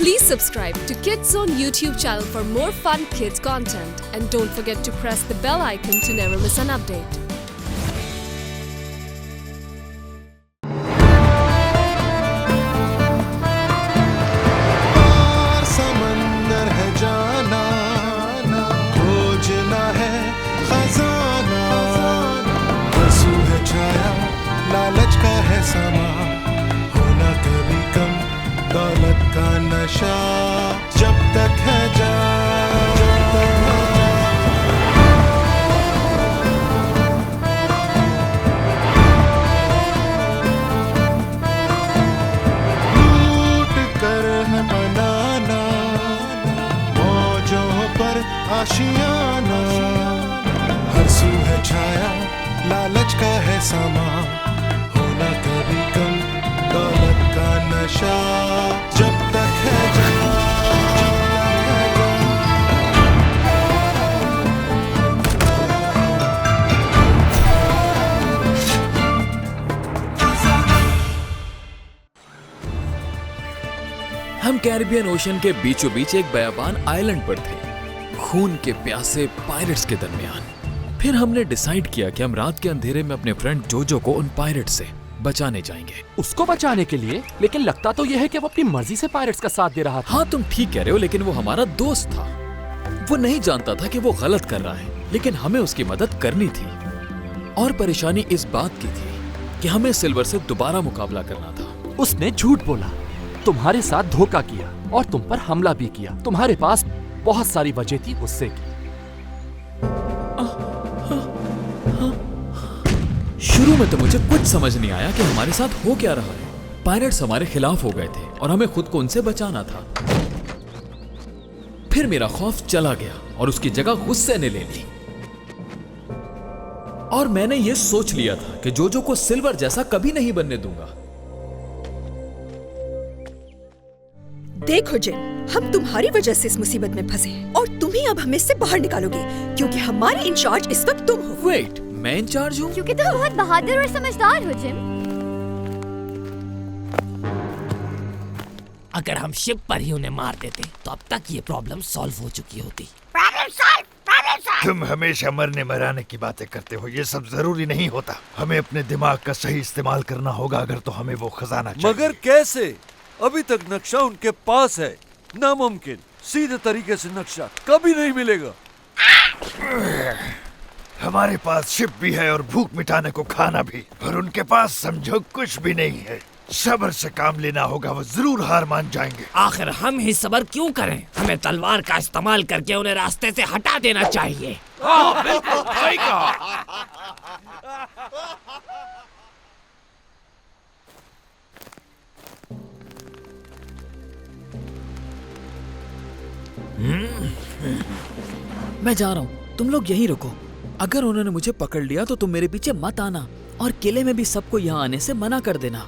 Please subscribe to Kids Zone YouTube channel for more fun kids content and don't forget to press the bell icon to never miss an update. समंदर है जाना, खोजना है खजाना, आंसू है छाया, लालच का है समा, होना कभी कम दौलत का नशा, जब तक है लूट कर है बनाना, मौजों पर आशियाना, हर सू है छाया, लालच का है समा, होना कभी कम दौलत का नशा, जब तक है हम कैरिबियन ओशन के बीचों बीच एक बयाबान आइलैंड पर थे, खून के प्यासे पायरेट्स के दरमियान। फिर हमने डिसाइड किया कि हम रात के अंधेरे में अपने फ्रेंड जोजो को उन पायरेट्स से बचाने जाएंगे। उसको बचाने के लिए? लेकिन लगता तो यह है कि वो अपनी मर्जी से पायरेट्स का साथ दे रहा था। हाँ, तुम ठीक कह रहे हो, लेकिन वो हमारा दोस्त था। वो नहीं जानता था कि वो गलत कर रहा है, लेकिन हमें उसकी मदद करनी थी। और परेशानी इस बात की थी कि हमें सिल्वर से दोबारा मुकाबला करना था। उसने झूठ बोला, तुम्हारे साथ धोखा किया और तुम पर हमला भी किया। तुम्हारे पास बहुत सारी वजह थी गुस्से की। शुरू में तो मुझे कुछ समझ नहीं आया कि हमारे साथ हो क्या रहा है। पायरेट्स हमारे खिलाफ हो गए थे और हमें खुद को उनसे बचाना था। फिर मेरा खौफ चला गया और उसकी जगह गुस्से ने ले ली। और मैंने ये सोच लिया था कि जोजो को सिल्वर जैसा कभी नहीं बनने दूंगा। देखो जिम, हम तुम्हारी वजह से इस मुसीबत में फंसे हैं और तुम ही अब हमें इससे बाहर निकालोगे, क्योंकि हमारे इंचार्ज इस वक्त तुम हो। वेट, मैं इंचार्ज हूँ? क्योंकि तुम बहुत बहादुर और समझदार हो जिम। अगर हम शिप पर ही उन्हें मार देते तो अब तक ये प्रॉब्लम सॉल्व हो चुकी होती। तुम हमेशा मरने मराने की बातें करते हो, ये सब जरूरी नहीं होता। हमें अपने दिमाग का सही इस्तेमाल करना होगा अगर तो हमें वो खजाना चाहिए। मगर कैसे? अभी तक नक्शा उनके पास है। नामुमकिन। सीधे तरीके से नक्शा कभी नहीं मिलेगा। हमारे पास शिप भी है और भूख मिटाने को खाना भी, और उनके पास समझो कुछ भी नहीं है। सब्र से काम लेना होगा, वो जरूर हार मान जाएंगे। आखिर हम ही सब्र क्यों करें? हमें तलवार का इस्तेमाल करके उन्हें रास्ते से हटा देना चाहिए। बिल्कुल सही कहा। मैं जा रहा हूँ, तुम लोग यहीं रुको। अगर उन्होंने मुझे पकड़ लिया तो तुम मेरे पीछे मत आना, और किले में भी सबको यहाँ आने से मना कर देना।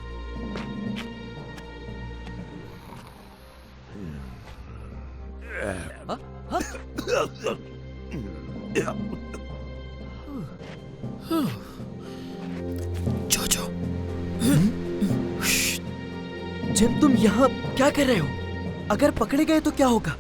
जोजो, जिम, तुम यहाँ क्या कर रहे हो? अगर पकड़े गए तो क्या होगा?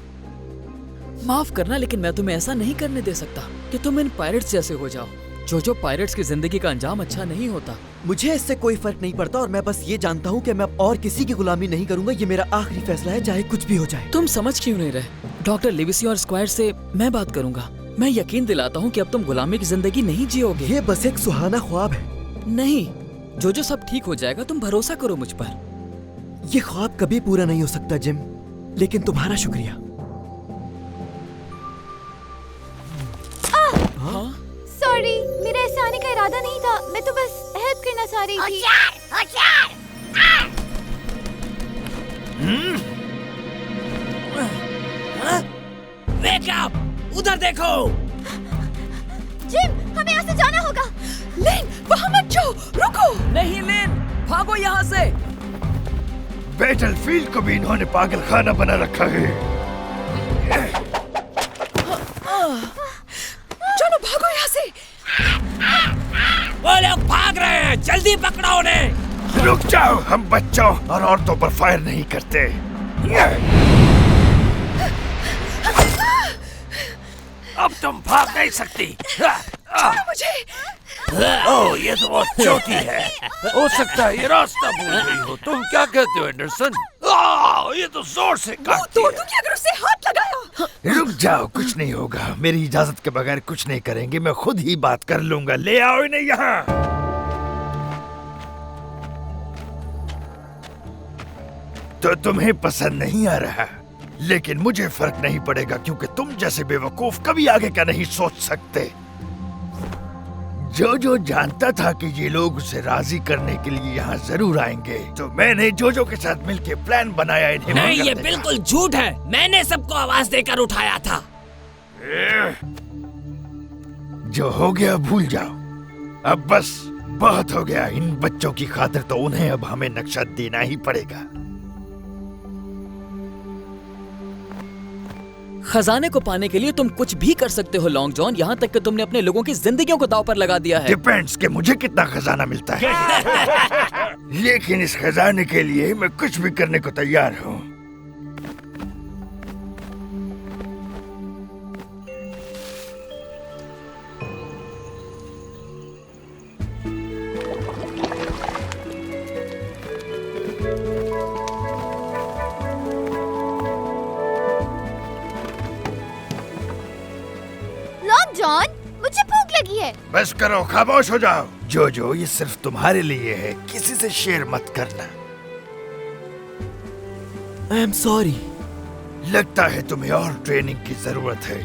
माफ करना, लेकिन मैं तुम्हें ऐसा नहीं करने दे सकता कि तुम इन पायरेट्स जैसे हो जाओ। जोजो, पायरेट्स की जिंदगी का अंजाम अच्छा नहीं होता। मुझे इससे कोई फर्क नहीं पड़ता और मैं बस ये जानता हूँ कि मैं अब और किसी की गुलामी नहीं करूंगा। ये मेरा आखिरी फैसला है, चाहे कुछ भी हो जाए। तुम समझ क्यों नहीं रहे? डॉक्टर लिविसी और स्क्वायर से मैं बात करूंगा। मैं यकीन दिलाता हूँ कि अब तुम गुलामी की जिंदगी नहीं जियोगे। ये बस एक सुहाना ख्वाब है। नहीं जोजो, सब ठीक हो जाएगा, तुम भरोसा करो मुझ पर। ये ख्वाब कभी पूरा नहीं हो सकता जिम, लेकिन तुम्हारा शुक्रिया। सॉरी, मेरा ऐसे आने का इरादा नहीं था। मैं तो बस हेल्प करना चाह रही थी। Wake up! उधर देखो। जिम, हमें यहाँ से जाना होगा। लेन, वहाँ मत जाओ, रुको। नहीं लेन, भागो यहाँ से। बैटलफील्ड को भी इन्होंने पागल खाना बना रखा है। चलो भागो यहाँ से। वो लोग भाग रहे हैं, जल्दी पकड़ो उन्हें। रुक जाओ, हम बच्चों और औरतों पर फायर नहीं करते। अब तुम भाग नहीं सकती। मुझे ओह, ये तो बहुत छोटी है। हो सकता है ये रास्ता भूल गई हो। तुम क्या कहते हो एंडरसन? ये तो जोर से काटती तोड़ है। दूं क्या अगर उससे हाथ लगाया? रुक जाओ, कुछ नहीं होगा। मेरी इजाजत के बगैर कुछ नहीं करेंगे। मैं खुद ही बात कर लूंगा। ले आओ इन्हें यहाँ। तो तुम्हें पसंद नहीं आ रहा, लेकिन मुझे फर्क नहीं पड़ेगा क्योंकि तुम जैसे बेवकूफ कभी आगे का नहीं सोच सकते। जोजो जानता था कि ये लोग उसे राजी करने के लिए यहाँ जरूर आएंगे, तो मैंने जोजो के साथ मिलकर प्लान बनाया इन्हें नहीं, मरने ये का। बिल्कुल झूठ है। मैंने सबको आवाज देकर उठाया था। जो हो गया भूल जाओ। अब बस बहुत हो गया। इन बच्चों की खातिर तो उन्हें अब हमें नक्शा देना ही पड़ेगा। खजाने को पाने के लिए तुम कुछ भी कर सकते हो लॉन्ग जॉन, यहाँ तक कि तुमने अपने लोगों की जिंदगियों को दांव पर लगा दिया है। डिपेंड्स कि मुझे कितना खजाना मिलता है। लेकिन इस खजाने के लिए मैं कुछ भी करने को तैयार हूँ। लॉन्ग जॉन, मुझे भूख लगी है। बस करो, खामोश हो जाओ। जोजो, ये सिर्फ तुम्हारे लिए है। किसी से शेयर मत करना। I am sorry. लगता है तुम्हें और ट्रेनिंग की जरूरत है।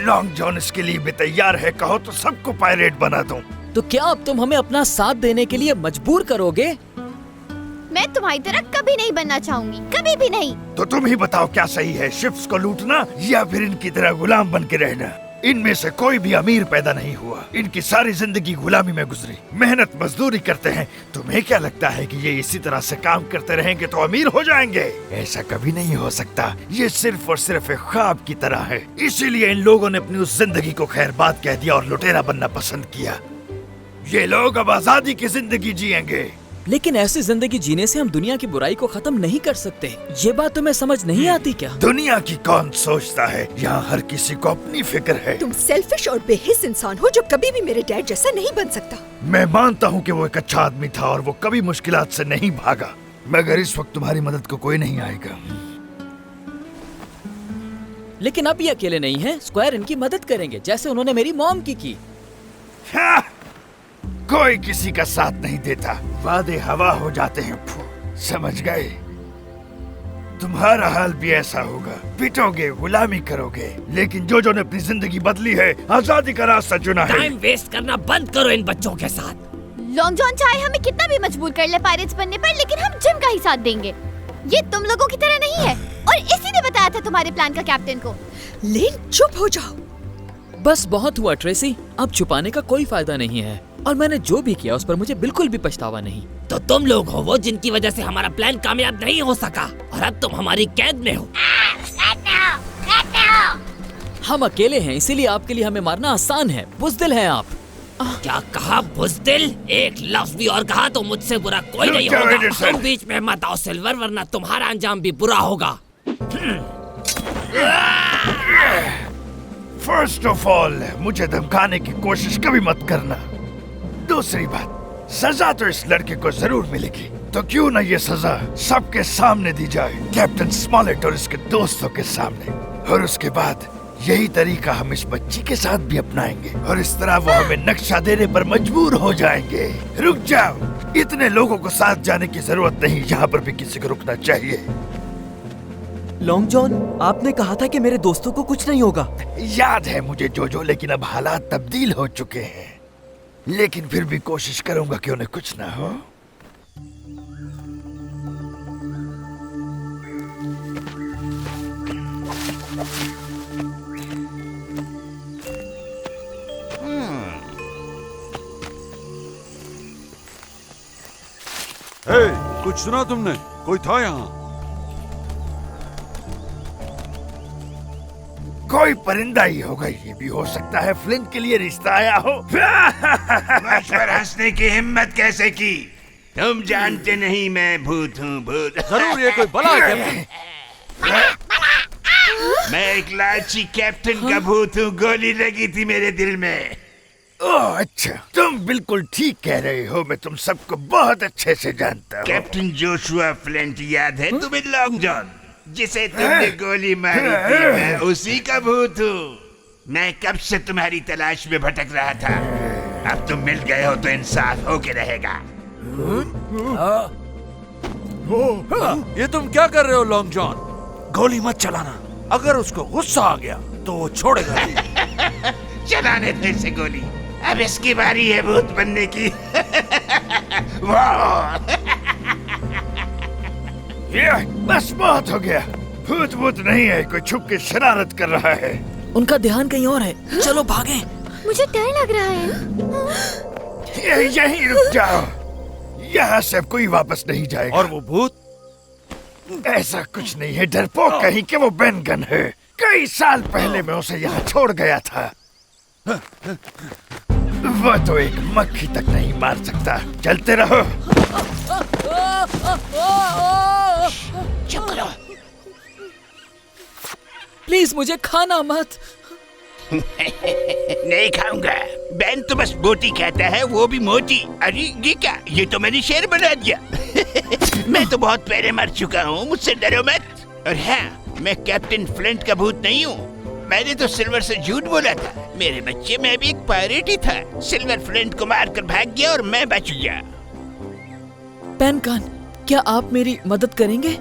लॉन्ग जॉन इसके लिए भी तैयार है। कहो तो सबको पायरेट बना दूं। तो क्या अब तुम हमें अपना साथ देने के लिए मजबूर करोगे? मैं तुम्हारी तरह कभी नहीं बनना चाहूंगी, कभी भी नहीं। तो तुम ही बताओ क्या सही है, शिप्स को लूटना या फिर इनकी तरह गुलाम बन के रहना? इनमें से कोई भी अमीर पैदा नहीं हुआ। इनकी सारी जिंदगी गुलामी में गुजरी, मेहनत मजदूरी करते हैं। तुम्हें क्या लगता है कि ये इसी तरह से काम करते रहेंगे तो अमीर हो जाएंगे? ऐसा कभी नहीं हो सकता। ये सिर्फ और सिर्फ एक ख्वाब की तरह है। इसीलिए इन लोगों ने अपनी उस जिंदगी को खैरबाद कह दिया और लुटेरा बनना पसंद किया। ये लोग अब आजादी की जिंदगी जिएंगे। लेकिन ऐसी जिंदगी जीने से हम दुनिया की बुराई को खत्म नहीं कर सकते। ये बात तुम्हें समझ नहीं आती क्या? दुनिया की कौन सोचता है? यहाँ हर किसी को अपनी फिक्र है। तुम सेल्फिश और बेहिस इंसान हो जो कभी भी मेरे डैड जैसा नहीं बन सकता। मैं मानता हूँ कि वो एक अच्छा आदमी था और वो कभी मुश्किलात से नहीं भागा, मगर इस वक्त तुम्हारी मदद को कोई नहीं आएगा। लेकिन अब ये अकेले नहीं है। स्क्वायर इनकी मदद करेंगे जैसे उन्होंने मेरी मॉम की। हाँ, कोई किसी का साथ नहीं देता। वादे हवा हो जाते हैं। समझ गए? तुम्हारा हाल भी ऐसा होगा। पिटोगे, गुलामी करोगे। लेकिन जोजो ने अपनी जिंदगी बदली है, आजादी का रास्ता चुना है। टाइम वेस्ट करना बंद करो इन बच्चों के साथ। लॉन्ग जॉन चाहे हमें कितना भी मजबूर कर ले पायरेट्स बनने पर, लेकिन हम जिम का ही साथ देंगे। ये तुम लोगों की तरह नहीं है और इसी ने बताया था तुम्हारे प्लान का कैप्टन को। लेन चुप हो जाओ। बस बहुत हुआ ट्रेसी, अब छुपाने का कोई फायदा नहीं है और मैंने जो भी किया उस पर मुझे बिल्कुल भी पछतावा नहीं। तो तुम लोग हो वो जिनकी वजह से हमारा प्लान कामयाब नहीं हो सका और अब तुम हमारी कैद में हो। हम अकेले हैं, इसीलिए आपके लिए हमें मारना आसान है। बुज़दिल हैं आप। क्या कहा बुज़दिल? एक लफ्ज भी और कहा तो मुझसे बुरा कोई नहीं रुक जाओ, होगा। एंडरसन। तुम बीच में मत आओ सिल्वर, वरना तुम्हारा अंजाम भी बुरा होगा। फर्स्ट ऑफ ऑल, मुझे धमकाने की कोशिश कभी मत करना। दूसरी बात, सजा तो इस लड़के को जरूर मिलेगी, तो क्यों ना ये सजा सबके सामने दी जाए, कैप्टन स्मॉलेट और इसके दोस्तों के सामने। और उसके बाद यही तरीका हम इस बच्ची के साथ भी अपनाएंगे और इस तरह वो हमें नक्शा देने पर मजबूर हो जाएंगे। रुक जाओ, इतने लोगों को साथ जाने की जरूरत नहीं। यहाँ पर भी किसी को रुकना चाहिए। लॉन्ग जॉन, आपने कहा था कि मेरे दोस्तों को कुछ नहीं होगा। याद है मुझे जोजो, लेकिन अब हालात तब्दील हो चुके हैं। लेकिन फिर भी कोशिश करूंगा कि उन्हें कुछ ना हो। कुछ सुना तुमने? कोई था यहाँ? कोई परिंदा ही होगा। ये भी हो सकता है फ्लिंट के लिए रिश्ता आया हो। मुझ पर हंसने की हिम्मत कैसे की? तुम जानते नहीं मैं भूत हूँ, भूत। जरूर ये कोई बला है। मैं एक लालची कैप्टन का भूत हूँ, गोली लगी थी मेरे दिल में। ओह अच्छा, तुम बिल्कुल ठीक कह रहे हो, मैं तुम सबको बहुत अच्छे से जानता हूँ। कैप्टन जोशुआ फ्लिंट याद है तुम्हें? लॉन्ग जॉन जिसे तुमने गोली मारी थी, मैं उसी का भूत हूँ। मैं कब से तुम्हारी तलाश में भटक रहा था, अब तुम मिल गए हो तो इंसाफ होके रहेगा। ये तुम क्या कर रहे हो लॉन्ग जॉन? गोली मत चलाना, अगर उसको गुस्सा आ गया तो वो छोड़ेगा। चलाने दो इसे गोली, अब इसकी बारी है भूत बनने की। वाह! ये बस बहुत हो गया। भूत भूत नहीं है, कोई छुप के शरारत कर रहा है। उनका ध्यान कहीं और है, चलो भागें। मुझे डर लग रहा है। यहीं रुक जाओ, यहाँ से कोई वापस नहीं जाएगा। और वो भूत? ऐसा कुछ नहीं है, डरपोक कहीं के, वो बेन गन है। कई साल पहले मैं उसे यहाँ छोड़ गया था। वो तो एक मक्खी तक नहीं मार सकता। चलते रहो। चुप करो। प्लीज मुझे खाना मत। नहीं खाऊंगा। बेन तो बस बोटी कहता है, वो भी मोटी। अरे ये क्या, ये तो मैंने शेर बना दिया। मैं तो बहुत पहले मर चुका हूँ, मुझसे डरो मत। और हाँ, मैं कैप्टन फ्लिंट का भूत नहीं हूँ। मैंने तो सिल्वर से झूठ बोला था। मेरे बच्चे, मैं भी एक पायरेट ही था। सिल्वर फ्लिंट को मारकर भाग गया और मैं बच गया। पेनकान, क्या आप मेरी मदद करेंगे?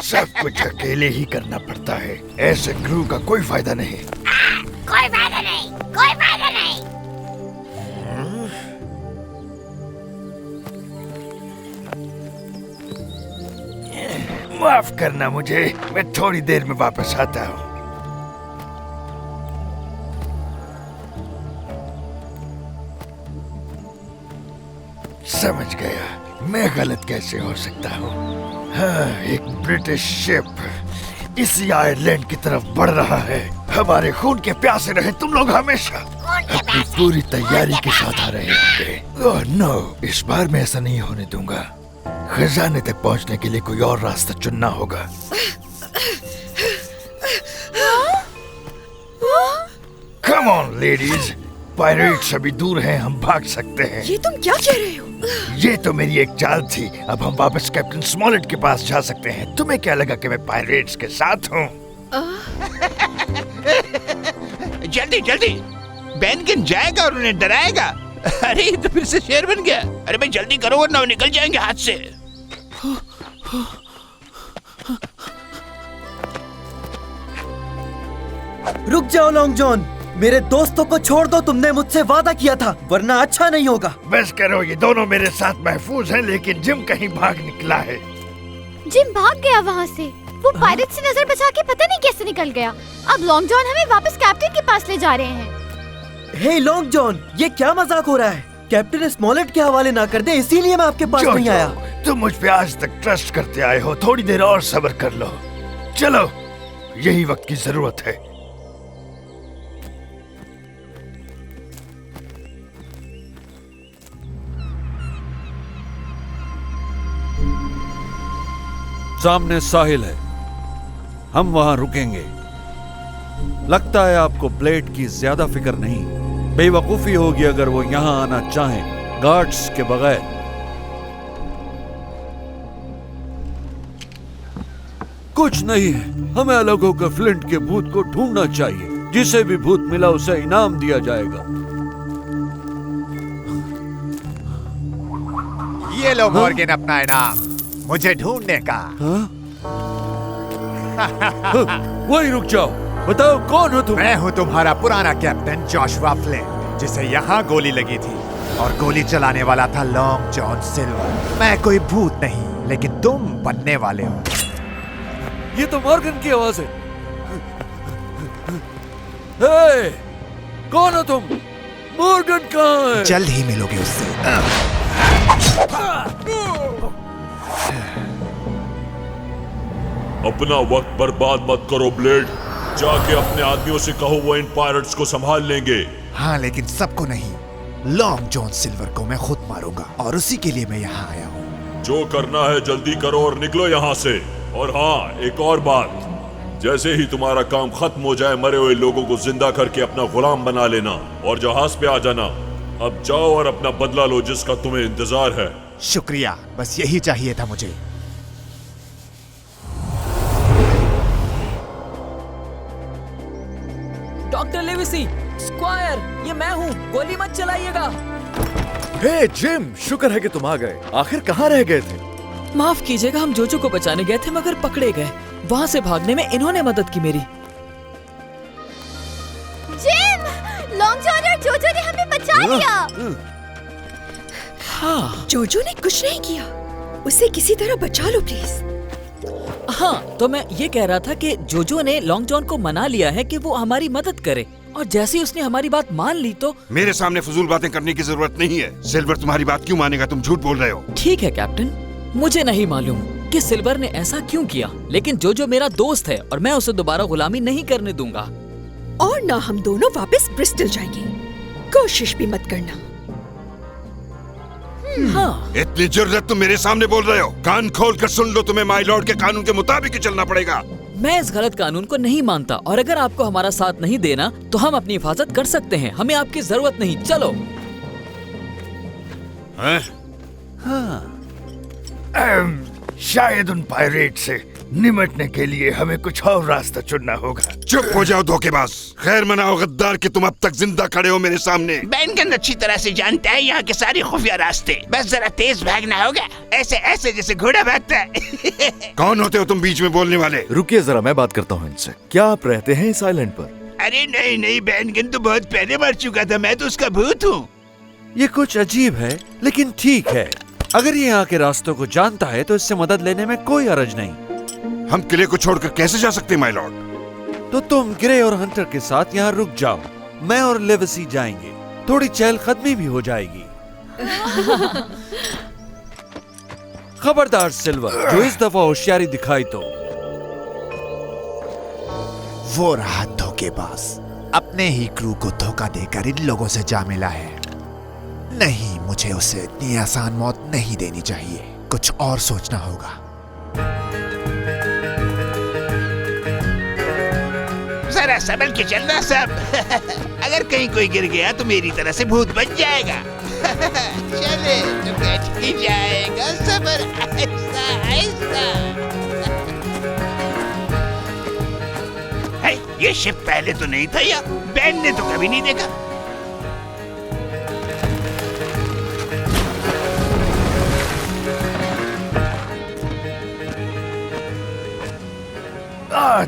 सब कुछ अकेले ही करना पड़ता है, ऐसे क्रू का कोई फायदा नहीं। कोई फायदा नहीं, कोई फायदा नहीं। माफ करना मुझे, मैं थोड़ी देर में वापस आता हूँ। समझ गया, मैं गलत कैसे हो सकता हूँ। हाँ, एक ब्रिटिश शिप इसी आयरलैंड की तरफ बढ़ रहा है। हमारे खून के प्यासे रहे तुम लोग हमेशा। अपनी पूरी तैयारी के साथ आ रहे होंगे। ओह नो, इस बार मैं ऐसा नहीं होने दूंगा। खजाने तक पहुंचने के लिए कोई और रास्ता चुनना होगा। कम ऑन लेडीज, पायरेट्स अभी दूर हैं, हम भाग सकते हैं। ये तुम क्या कह रहे हो? ये तो मेरी एक चाल थी। अब हम वापस कैप्टन स्मॉलेट के पास जा सकते हैं। तुम्हें क्या लगा कि मैं पायरेट्स के साथ हूँ? जल्दी जल्दी, बेन गन जाएगा और उन्हें डराएगा। अरे तो फिर से शेर बन गया। अरे भाई जल्दी करो वरना वो निकल जाएंगे हाथ से। रुक जाओ लॉन्ग जॉन, मेरे दोस्तों को छोड़ दो। तुमने मुझसे वादा किया था, वरना अच्छा नहीं होगा। बस करो, ये दोनों मेरे साथ महफूज हैं, लेकिन जिम कहीं भाग निकला है। जिम भाग गया वहाँ से। वो पायरेट से नजर बचा के पता नहीं कैसे निकल गया। अब लॉन्ग जॉन हमें वापस कैप्टन के पास ले जा रहे हैं। हे लॉन्ग जॉन, ये क्या मजाक हो रहा है? कैप्टन स्मॉलेट के हवाले ना कर दे, इसीलिए मैं आपके पास नहीं आया। तुम मुझ पे आज तक ट्रस्ट करते आए हो, थोड़ी देर और सब्र कर लो। चलो, यही वक्त की जरूरत है। सामने साहिल है, हम वहां रुकेंगे। लगता है आपको ब्लेड की ज्यादा फिक्र नहीं। बेवकूफी होगी अगर वो यहां आना चाहें गार्ड्स के बगैर। कुछ नहीं है, हमें अलग होकर फ्लिंट के भूत को ढूंढना चाहिए। जिसे भी भूत मिला उसे इनाम दिया जाएगा। ये लो मॉर्गन, अपना इनाम मुझे ढूंढने का। वही रुक जाओ, बताओ कौन हो तुम? मैं हूँ तुम्हारा पुराना कैप्टन जोशुआ फ्लिंट, जिसे यहाँ गोली लगी थी और गोली चलाने वाला था लॉन्ग जॉन सिल्वर। मैं कोई भूत नहीं, लेकिन तुम बनने वाले हो। ये तो मॉर्गन की आवाज है। हे, कौन हो तुम? मॉर्गन कहाँ है? जल्द ही मिलोगे उससे। अपना वक्त बर्बाद मत करो ब्लेड, जाके अपने आदमियों से कहो वो इन पायरेट्स को संभाल लेंगे। हाँ, लेकिन सबको नहीं। लॉन्ग जॉन सिल्वर को मैं खुद मारूंगा और उसी के लिए मैं यहाँ आया हूँ। जो करना है जल्दी करो और निकलो यहाँ से। और हाँ, एक और बात, जैसे ही तुम्हारा काम खत्म हो जाए मरे हुए लोगों को जिंदा करके अपना गुलाम बना लेना और जहाज पे आ जाना। अब जाओ और अपना बदला लो जिसका तुम्हें इंतजार है। शुक्रिया, बस यही चाहिए था मुझे। डॉक्टर लेविसी, स्क्वायर, ये मैं हूँ, गोली मत चलाइएगा। हे जिम, शुक्र है कि तुम आ गए। आखिर कहाँ रह गए थे? माफ कीजिएगा, हम जोजो को बचाने गए थे मगर पकड़े गए। वहाँ से भागने में इन्होंने मदद की मेरी। जिम, लॉन्ग जॉन और जोजो ने हमें बचा लिया। हाँ, जोजो ने कुछ नहीं किया, उसे किसी तरह बचा लो प्लीज। हाँ, तो मैं ये कह रहा था कि जोजो ने लॉन्ग जॉन को मना लिया है कि वो हमारी मदद करे, और जैसे ही उसने हमारी बात मान ली तो। मेरे सामने फजूल बातें करने की जरूरत नहीं है। सिल्वर तुम्हारी बात क्यों मानेगा? तुम झूठ बोल रहे हो। ठीक है कैप्टन, मुझे नहीं मालूम कि सिल्वर ने ऐसा क्यों किया, लेकिन जोजो मेरा दोस्त है और मैं उसे दोबारा गुलामी नहीं करने दूंगा। और ना हम दोनों वापस ब्रिस्टल जाएंगे, कोशिश भी मत करना। हाँ। इतनी जुर्रत तुम मेरे सामने बोल रहे हो? कान खोल कर सुन लो, तुम्हें माय लॉर्ड के कानून के मुताबिक ही चलना पड़ेगा। मैं इस गलत कानून को नहीं मानता, और अगर आपको हमारा साथ नहीं देना तो हम अपनी हिफाजत कर सकते हैं। हमें आपकी जरूरत नहीं, चलो। हाँ। शायद उन पायरेट से निमटने के लिए हमें कुछ और रास्ता चुनना होगा। चुप हो जाओ धोखेबाज, खैर मनाओ गद्दार कि तुम अब तक जिंदा खड़े हो मेरे सामने। बैंगन अच्छी तरह से जानता है यहाँ के सारे खुफिया रास्ते, बस जरा तेज भागना होगा, ऐसे ऐसे जैसे घोड़ा भागता है। कौन होते हो तुम बीच में बोलने वाले? रुकिए जरा, मैं बात करता हूँ इनसे। क्या आप रहते हैं इस आइलैंड पर? अरे नहीं नहीं, बैंगन तो बहुत पहले मर चुका था, मैं तो उसका भूत हूँ। ये कुछ अजीब है, लेकिन ठीक है। अगर ये यहाँ के रास्तों को जानता है तो इससे मदद लेने में कोई हर्ज नहीं। हम किले को छोड़कर कैसे जा सकते माय लॉर्ड? तो तुम ग्रे और हंटर के साथ यहाँ रुक जाओ, मैं और लेविसी जाएंगे, थोड़ी चहलकदमी भी हो जाएगी। खबरदार सिल्वर, जो इस दफा होशियारी दिखाई तो। वो रहा धोखेबाज, अपने ही क्रू को धोखा देकर इन लोगों से जा मिला है। नहीं, मुझे उसे इतनी आसान मौत नहीं देनी चाहिए, कुछ और सोचना होगा। जरा संभल के चलना सब। अगर कहीं कोई गिर गया तो मेरी तरह से भूत बन जाएगा। चले तो बैठ ही जाएगा, सबर आहिस्ता आहिस्ता। ये शिप पहले तो नहीं था या बैन ने तो कभी नहीं देखा।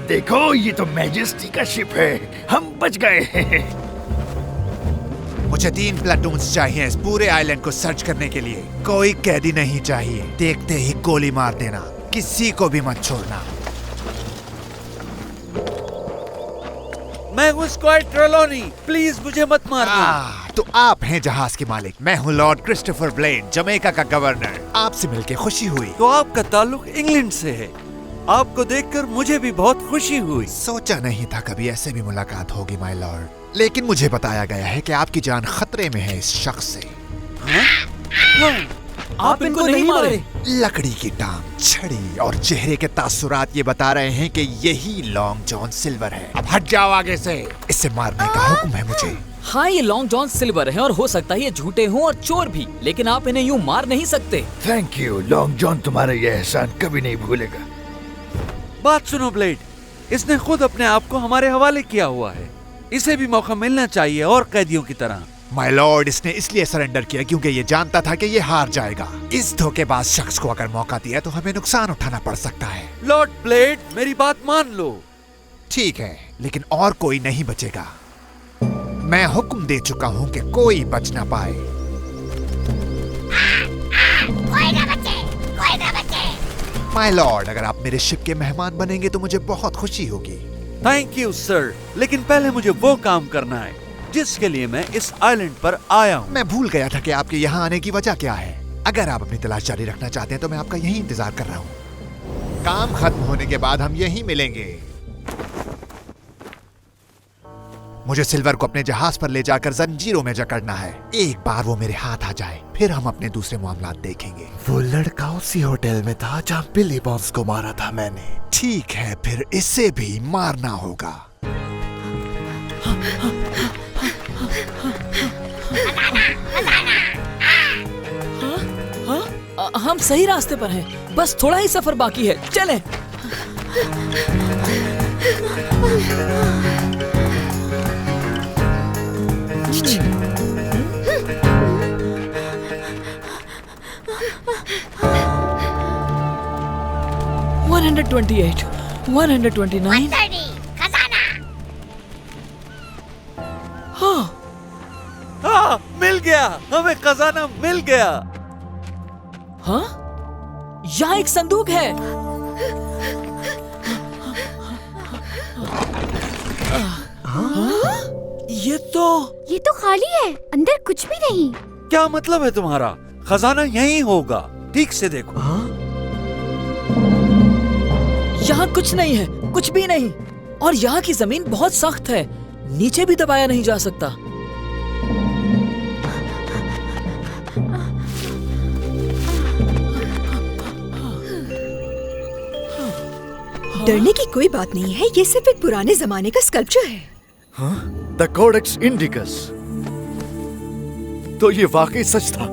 देखो, ये तो मैजेस्टी का शिप है, हम बच गए। मुझे 3 प्लाटून्स चाहिए इस पूरे आइलैंड को सर्च करने के लिए। कोई कैदी नहीं चाहिए, देखते ही गोली मार देना, किसी को भी मत छोड़ना। मैं हूँ स्क्वायर ट्रेलॉनी, प्लीज मुझे मत मारना। तो आप हैं जहाज के मालिक, मैं हूँ लॉर्ड क्रिस्टोफर ब्लेड, जमैका का गवर्नर। आपसे मिलकर खुशी हुई। तो आपका ताल्लुक इंग्लैंड से है, आपको देखकर मुझे भी बहुत खुशी हुई। सोचा नहीं था कभी ऐसे भी मुलाकात होगी माय लॉर्ड, लेकिन मुझे बताया गया है कि आपकी जान खतरे में है इस शख्स से। आप इनको नहीं मारे? लकड़ी की टांग, छड़ी और चेहरे के तासुरात ये बता रहे हैं कि यही लॉन्ग जॉन सिल्वर है। अब हट जाओ आगे से, इसे मारने का हुक्म है मुझे। हाँ, ये लॉन्ग जॉन सिल्वर है और हो सकता है ये झूठे हों और चोर भी, लेकिन आप इन्हें यूं मार नहीं सकते। थैंक यू लॉन्ग जॉन, तुम्हारा यह एहसान कभी नहीं भूलेगा। बात सुनो ब्लेड, इसने खुद अपने आप को हमारे हवाले किया हुआ है, इसे भी मौका मिलना चाहिए और कैदियों की तरह। माय लॉर्ड, इसने इसलिए सरेंडर किया क्योंकि ये जानता था कि ये हार जाएगा। इस धोखेबाज शख्स को अगर मौका दिया तो हमें नुकसान उठाना पड़ सकता है। लॉर्ड ब्लेड, मेरी बात मान लो। ठीक है, लेकिन और कोई नहीं बचेगा। मैं हुक्म दे चुका हूँ कि कोई बच ना पाए। कोई ना बचे, कोई ना बचे। माय लॉर्ड, अगर आप मेरे शिप के मेहमान बनेंगे तो मुझे बहुत खुशी होगी। थैंक यू सर, लेकिन पहले मुझे वो काम करना है जिसके लिए मैं इस आइलैंड पर आया हूँ। मैं भूल गया था कि आपके यहाँ आने की वजह क्या है। अगर आप अपनी तलाश जारी रखना चाहते हैं तो मैं आपका यहीं इंतजार कर रहा हूँ। काम खत्म होने के बाद हम यहीं मिलेंगे। मुझे सिल्वर को अपने जहाज पर ले जाकर जंजीरों में जकड़ना है। एक बार वो मेरे हाथ आ जाए, फिर हम अपने दूसरे मामलात देखेंगे। वो लड़का उसी होटल में था जहाँ बिली बॉन्स को मारा था मैंने। ठीक है, फिर इसे भी मारना होगा। हम सही रास्ते पर हैं, बस थोड़ा ही सफर बाकी है, चलें। $128, $129। हाँ, मिल गया, हमें खजाना मिल गया। हाँ? यहाँ एक संदूक है। ये तो खाली है, अंदर कुछ भी नहीं। क्या मतलब है तुम्हारा? खजाना यहीं होगा, ठीक से देखो। यहाँ कुछ नहीं है, कुछ भी नहीं। और यहाँ की जमीन बहुत सख्त है, नीचे भी दबाया नहीं जा सकता। डरने की कोई बात नहीं है, ये सिर्फ एक पुराने जमाने का स्कल्पचर है। The Codex Indicus. तो ये वाकई सच था।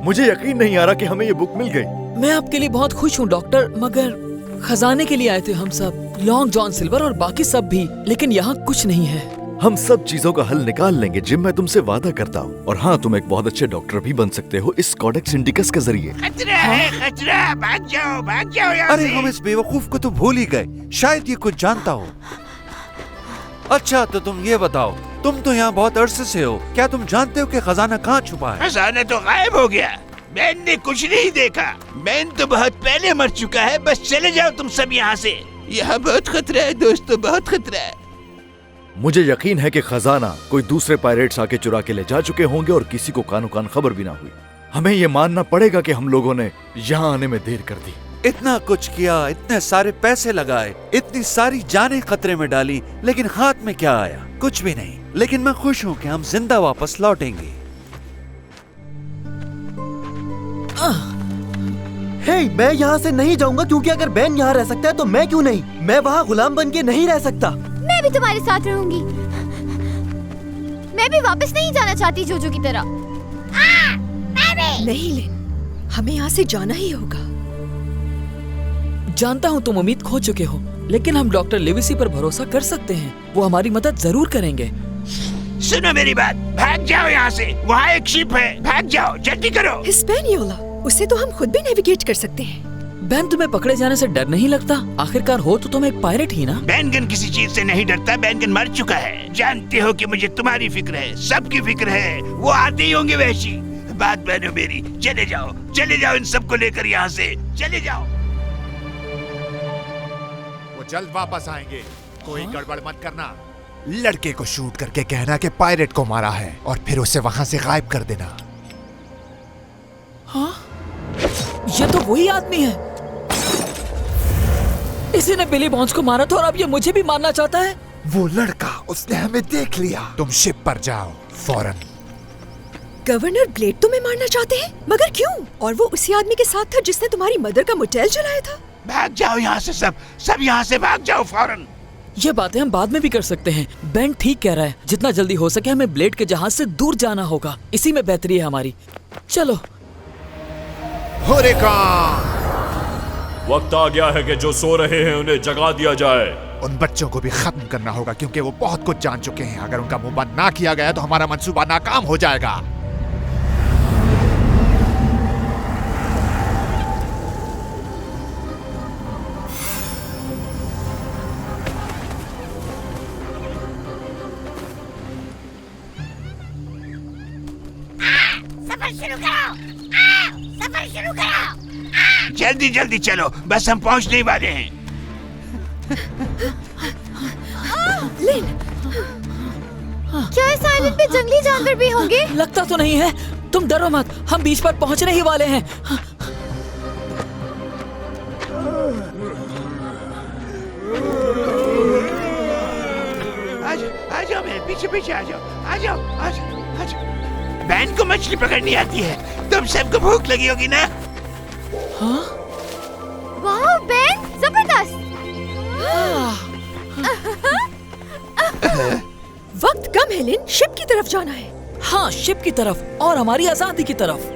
मुझे यकीन नहीं आ रहा कि हमें ये बुक मिल गई। मैं आपके लिए बहुत खुश हूँ डॉक्टर, मगर खजाने के लिए आए थे हम सब, लॉन्ग जॉन सिल्वर और बाकी सब भी, लेकिन यहाँ कुछ नहीं है। हम सब चीजों का हल निकाल लेंगे जिम, मैं तुमसे वादा करता हूँ। और हाँ, तुम एक बहुत अच्छे डॉक्टर भी बन सकते हो इस कोडेक्स इंडिकस के जरिए। खतरा है, खतरा, भाग जाओ यहाँ अरे से। हम इस बेवकूफ को तो भूल ही गए, शायद ये कुछ जानता हो। अच्छा तो तुम ये बताओ, तुम तो यहाँ बहुत अरसे से हो, क्या तुम जानते हो कि खजाना कहाँ छुपा है? खजाना तो गायब हो गया, मैन ने कुछ नहीं देखा। मैन तो बहुत पहले मर चुका है, बस चले जाओ तुम सब यहाँ से। यहाँ बहुत खतरा है दोस्तों, बहुत खतरा है। मुझे यकीन है कि खजाना कोई दूसरे पायरेट्स आके चुरा के ले जा चुके होंगे और किसी को कानो कान खबर भी ना हुई। हमें ये मानना पड़ेगा कि हम लोगों ने यहाँ आने में देर कर दी। इतना कुछ किया, इतने सारे पैसे लगाए, इतनी सारी जानें खतरे में डाली, लेकिन हाथ में क्या आया? कुछ भी नहीं। लेकिन मैं खुश हूँ कि हम जिंदा वापस लौटेंगे। हे, मैं यहाँ से नहीं जाऊंगा, क्योंकि अगर बेन यहाँ रह सकता है तो मैं क्यों नहीं? मैं वहाँ गुलाम बन के नहीं रह सकता। मैं भी तुम्हारे साथ रहूंगी। मैं भी वापस नहीं जाना चाहती जोजो की तरह। नहीं लिन, हमें यहाँ से जाना ही होगा। जानता हूँ तुम उम्मीद खो चुके हो, लेकिन हम डॉक्टर लिविसी पर भरोसा कर सकते हैं, वो हमारी मदद जरूर करेंगे। सुनो मेरी बात, भाग जाओ यहाँ से, वहाँ एक शिप है, भाग जाओ, जल्दी करो। हिस्पैनियोला, उसे तो हम खुद भी नेविगेट कर सकते हैं। बेन, तुम्हें पकड़े जाने से डर नहीं लगता? आखिरकार हो तो तुम एक पायलट ही ना। बैंगन किसी चीज से नहीं डरता, बैंगन मर चुका है। जानते हो कि मुझे तुम्हारी फिक्र है, सबकी फिक्र है, वो आते ही होंगे वैसी। बात मानो मेरी, चले जाओ इन सबको लेकर यहाँ से, चले जाओ। वो जल्द वापस आएंगे, कोई गड़बड़ मत करना। लड़के को शूट करके कहना कि पायलट को मारा है और फिर उसे वहाँ से गायब कर देना। हाँ? ये तो वही आदमी है, इसी ने बिली बॉन्स को मारा था और अब ये मुझे भी मारना चाहता है। वो लड़का, उसने हमें देख लिया। तुम शिप पर जाओ फौरन। गवर्नर ब्लेड तुम्हें मारना चाहते हैं, मगर क्यों? और वो उसी आदमी के साथ था जिसने तुम्हारी मदर का मोटेल जलाया था। भाग जाओ यहाँ से, सब यहाँ से भाग जाओ फौरन। ये बातें हम बाद में भी कर सकते हैं। बेन ठीक कह रहा है, जितना जल्दी हो सके हमें ब्लेड के जहाज से दूर जाना होगा, इसी में बेहतरी है हमारी। चलो। वक्त आ गया है कि जो सो रहे हैं उन्हें जगा दिया जाए। उन बच्चों को भी खत्म करना होगा, क्योंकि वो बहुत कुछ जान चुके हैं। अगर उनका मुंह बंद ना किया गया तो हमारा मंसूबा नाकाम हो जाएगा। सफर शुरू करो, सफर शुरू करो। जल्दी जल्दी चलो, बस हम पहुंचने वाले हैं। लिन, क्या इस आइलैंड पे जंगली जानवर भी होंगे? लगता तो नहीं है, तुम डरो मत, हम बीच पर पहुंचने ही वाले हैं। आ जाओ पीछे पीछे आ जाओ आ जाओ आ जाओ आ जाओ। बैन को मछली पकड़नी आती है, तुम सबको भूख लगी होगी ना? हाँ? वाह बैन, जबरदस्त। वक्त कम है लिन, शिप की तरफ जाना है। हाँ, शिप की तरफ और हमारी आजादी की तरफ।